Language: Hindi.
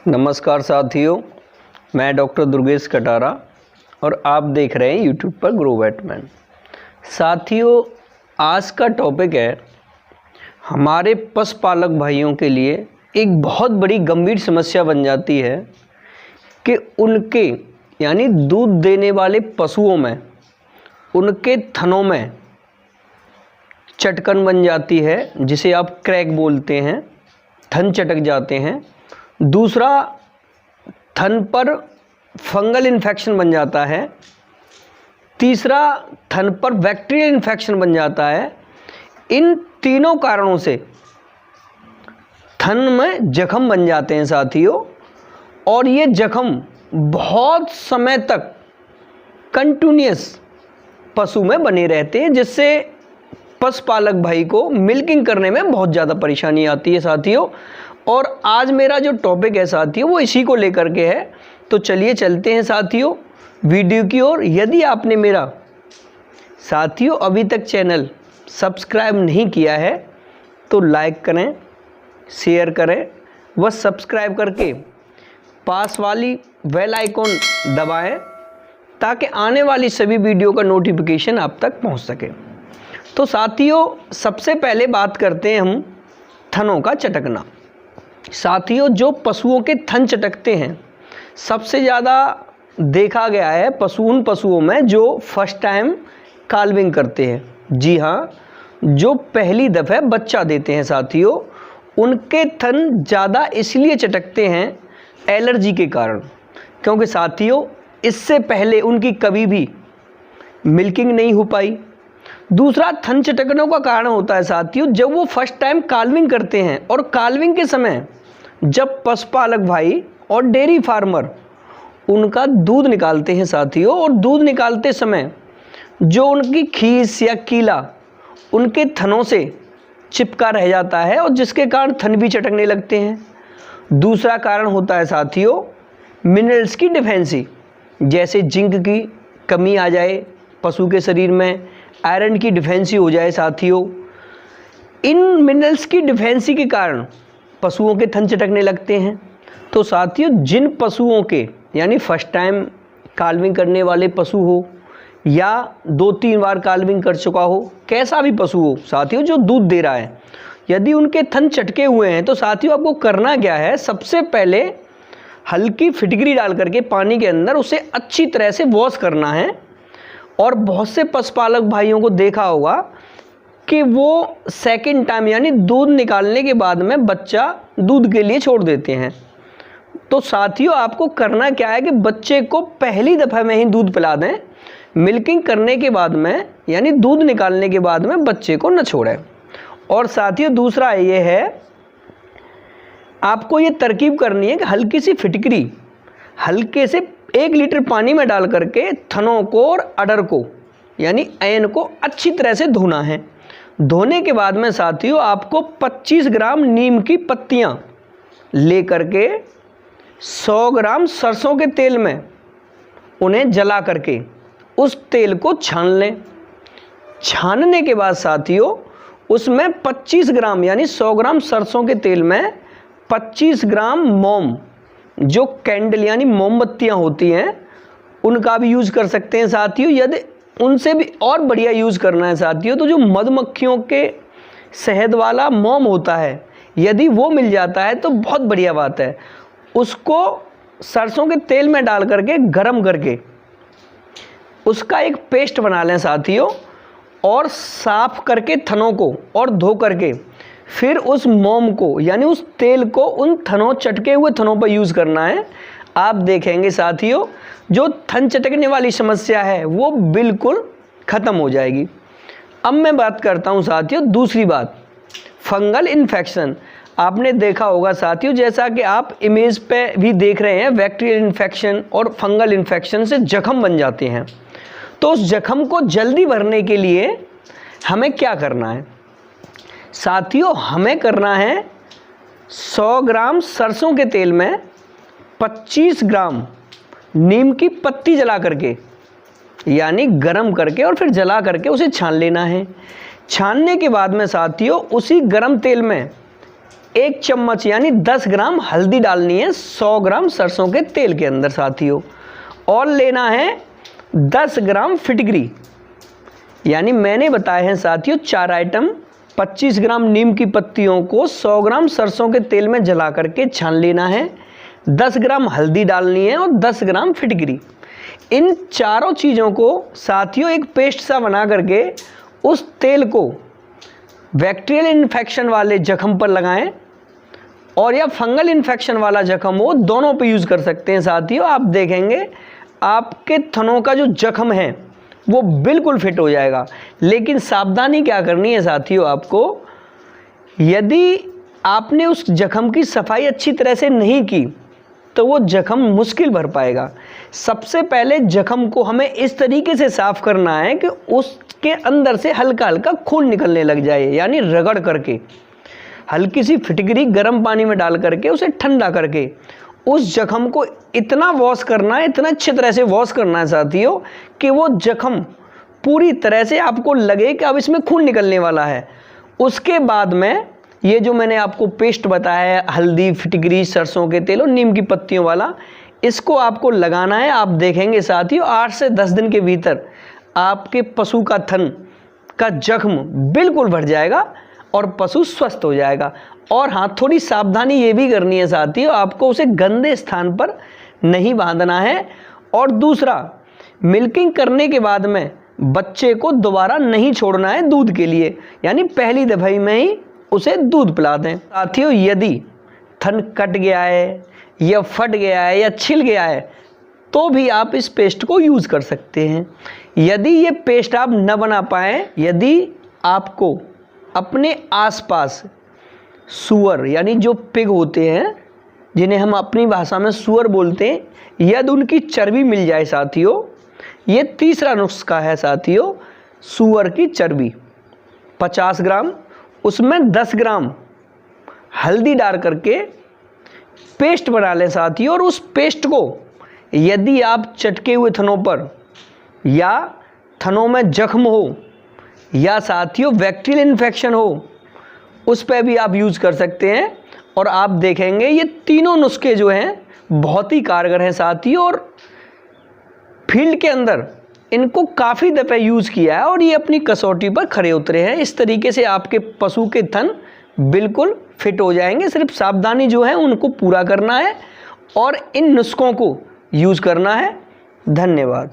नमस्कार साथियों, मैं डॉक्टर दुर्गेश कटारा और आप देख रहे हैं यूट्यूब पर ग्रो बैटमैन। साथियों, आज का टॉपिक है हमारे पशुपालक भाइयों के लिए एक बहुत बड़ी गंभीर समस्या बन जाती है कि उनके यानी दूध देने वाले पशुओं में उनके थनों में चटकन बन जाती है, जिसे आप क्रैक बोलते हैं। थन चटक जाते हैं। दूसरा, थन पर फंगल इन्फेक्शन बन जाता है। तीसरा, थन पर बैक्टीरियल इन्फेक्शन बन जाता है। इन तीनों कारणों से थन में जख्म बन जाते हैं साथियों, और ये जख्म बहुत समय तक कंटिन्यूअस पशु में बने रहते हैं, जिससे पशुपालक भाई को मिल्किंग करने में बहुत ज़्यादा परेशानी आती है साथियों। और आज मेरा जो टॉपिक है साथियों वो इसी को लेकर के है। तो चलिए चलते हैं साथियों वीडियो की ओर। यदि आपने मेरा साथियों अभी तक चैनल सब्सक्राइब नहीं किया है तो लाइक करें, शेयर करें व सब्सक्राइब करके पास वाली बेल आइकॉन दबाएं ताकि आने वाली सभी वीडियो का नोटिफिकेशन आप तक पहुंच सके। तो साथियों, सबसे पहले बात करते हैं हम थनों का चटकना। साथियों, जो पशुओं के थन चटकते हैं सबसे ज़्यादा देखा गया है उन पशुओं में जो फर्स्ट टाइम काल्विंग करते हैं। जी हाँ, जो पहली दफ़े बच्चा देते हैं साथियों, उनके थन ज़्यादा इसलिए चटकते हैं एलर्जी के कारण, क्योंकि साथियों इससे पहले उनकी कभी भी मिल्किंग नहीं हो पाई। दूसरा, थन चटकनों का कारण होता है साथियों जब वो फर्स्ट टाइम काल्विंग करते हैं, और काल्विंग के समय जब पशुपालक भाई और डेयरी फार्मर उनका दूध निकालते हैं साथियों, और दूध निकालते समय जो उनकी खीस या कीला उनके थनों से चिपका रह जाता है, और जिसके कारण थन भी चटकने लगते हैं। दूसरा कारण होता है साथियों मिनरल्स की डिफिशिएंसी, जैसे जिंक की कमी आ जाए पशु के शरीर में, आयरन की डिफिशिएंसी हो जाए साथियों। इन मिनरल्स की डिफिशिएंसी के कारण पशुओं के थन चटकने लगते हैं। तो साथियों, जिन पशुओं के यानी फर्स्ट टाइम काल्विंग करने वाले पशु हो या 2-3 बार काल्विंग कर चुका हो, कैसा भी पशु हो साथियों जो दूध दे रहा है, यदि उनके थन चटके हुए हैं तो साथियों आपको करना क्या है, सबसे पहले हल्की फिटकरी डाल करके पानी के अंदर उसे अच्छी तरह से वॉश करना है। और बहुत से पशुपालक भाइयों को देखा होगा कि वो सेकंड टाइम यानी दूध निकालने के बाद में बच्चा दूध के लिए छोड़ देते हैं। तो साथियों आपको करना क्या है कि बच्चे को पहली दफ़ा में ही दूध पिला दें, मिल्किंग करने के बाद में यानी दूध निकालने के बाद में बच्चे को न छोड़ें। और साथियों दूसरा ये है, आपको ये तरकीब करनी है कि हल्की सी फिटकरी हल्के से 1 लीटर पानी में डाल करके थनों को और अडर को यानी ऐन को अच्छी तरह से धोना है। धोने के बाद में साथियों आपको 25 ग्राम नीम की पत्तियां ले करके 100 ग्राम सरसों के तेल में उन्हें जला करके उस तेल को छान लें। छानने के बाद साथियों उसमें 25 ग्राम यानी 100 ग्राम सरसों के तेल में 25 ग्राम मोम, जो कैंडल यानी मोमबत्तियाँ होती हैं, उनका भी यूज़ कर सकते हैं साथियों। यदि उनसे भी और बढ़िया यूज़ करना है साथियों तो जो मधुमक्खियों के शहद वाला मोम होता है, यदि वो मिल जाता है तो बहुत बढ़िया बात है। उसको सरसों के तेल में डाल करके गरम करके उसका एक पेस्ट बना लें साथियों, और साफ करके थनों को और धो करके फिर उस मोम को यानी उस तेल को उन थनों चटके हुए थनों पर यूज़ करना है। आप देखेंगे साथियों जो थन चटकने वाली समस्या है वो बिल्कुल ख़त्म हो जाएगी। अब मैं बात करता हूँ साथियों दूसरी बात, फंगल इन्फेक्शन। आपने देखा होगा साथियों, जैसा कि आप इमेज पे भी देख रहे हैं, बैक्टीरियल इन्फेक्शन और फंगल इन्फेक्शन से जख्म बन जाते हैं। तो उस जख्म को जल्दी भरने के लिए हमें क्या करना है साथियों, हमें करना है 100 ग्राम सरसों के तेल में 25 ग्राम नीम की पत्ती जला करके यानी गरम करके और फिर जला करके उसे छान लेना है। छानने के बाद में साथियों उसी गरम तेल में 1 चम्मच यानी 10 ग्राम हल्दी डालनी है 100 ग्राम सरसों के तेल के अंदर साथियों। और लेना है 10 ग्राम फिटकरी, यानी मैंने बताए हैं साथियों 4 आइटम। 25 ग्राम नीम की पत्तियों को 100 ग्राम सरसों के तेल में जला करके छान लेना है, 10 ग्राम हल्दी डालनी है और 10 ग्राम फिटकरी। इन चारों चीज़ों को साथियों एक पेस्ट सा बना करके उस तेल को बैक्टीरियल इन्फेक्शन वाले जख्म पर लगाएं और या फंगल इन्फेक्शन वाला जख्म हो, दोनों पे यूज़ कर सकते हैं साथियों। आप देखेंगे आपके थनों का जो जख्म है वो बिल्कुल फिट हो जाएगा। लेकिन सावधानी क्या करनी है साथियों आपको, यदि आपने उस जख्म की सफाई अच्छी तरह से नहीं की तो वो जख्म मुश्किल भर पाएगा। सबसे पहले जख्म को हमें इस तरीके से साफ़ करना है कि उसके अंदर से हल्का हल्का खून निकलने लग जाए, यानी रगड़ करके हल्की सी फिटकरी गर्म पानी में डाल करके उसे ठंडा करके उस जख्म को इतना वॉश करना है, इतना अच्छी तरह से वॉश करना है साथियों कि वो जख्म पूरी तरह से आपको लगे कि अब इसमें खून निकलने वाला है। उसके बाद में ये जो मैंने आपको पेस्ट बताया है हल्दी, फिटकरी, सरसों के तेल और नीम की पत्तियों वाला, इसको आपको लगाना है। आप देखेंगे साथियों 8 से 10 दिन के भीतर आपके पशु का थन का जख्म बिल्कुल भर जाएगा और पशु स्वस्थ हो जाएगा। और हाँ, थोड़ी सावधानी ये भी करनी है साथियों, आपको उसे गंदे स्थान पर नहीं बांधना है। और दूसरा, मिल्किंग करने के बाद में बच्चे को दोबारा नहीं छोड़ना है दूध के लिए, यानी पहली दफाई में ही उसे दूध पिला दें। साथियों यदि थन कट गया है या फट गया है या छिल गया है तो भी आप इस पेस्ट को यूज़ कर सकते हैं। यदि ये पेस्ट आप न बना पाएँ, यदि आपको अपने आसपास सूअर यानी जो पिग होते हैं जिन्हें हम अपनी भाषा में सूअर बोलते हैं, यदि उनकी चर्बी मिल जाए साथियों, ये तीसरा नुस्खा है साथियों, सूअर की चर्बी 50 ग्राम, उसमें 10 ग्राम हल्दी डाल करके पेस्ट बना लें साथियों। और उस पेस्ट को यदि आप चटके हुए थनों पर या थनों में जख्म हो या साथियों बैक्टीरियल इन्फेक्शन हो, उस पर भी आप यूज़ कर सकते हैं। और आप देखेंगे ये तीनों नुस्खे जो हैं बहुत ही कारगर हैं साथियों, और फील्ड के अंदर इनको काफ़ी दफ़े यूज़ किया है और ये अपनी कसौटी पर खरे उतरे हैं। इस तरीके से आपके पशु के थन बिल्कुल फिट हो जाएंगे। सिर्फ सावधानी जो है उनको पूरा करना है और इन नुस्खों को यूज़ करना है। धन्यवाद।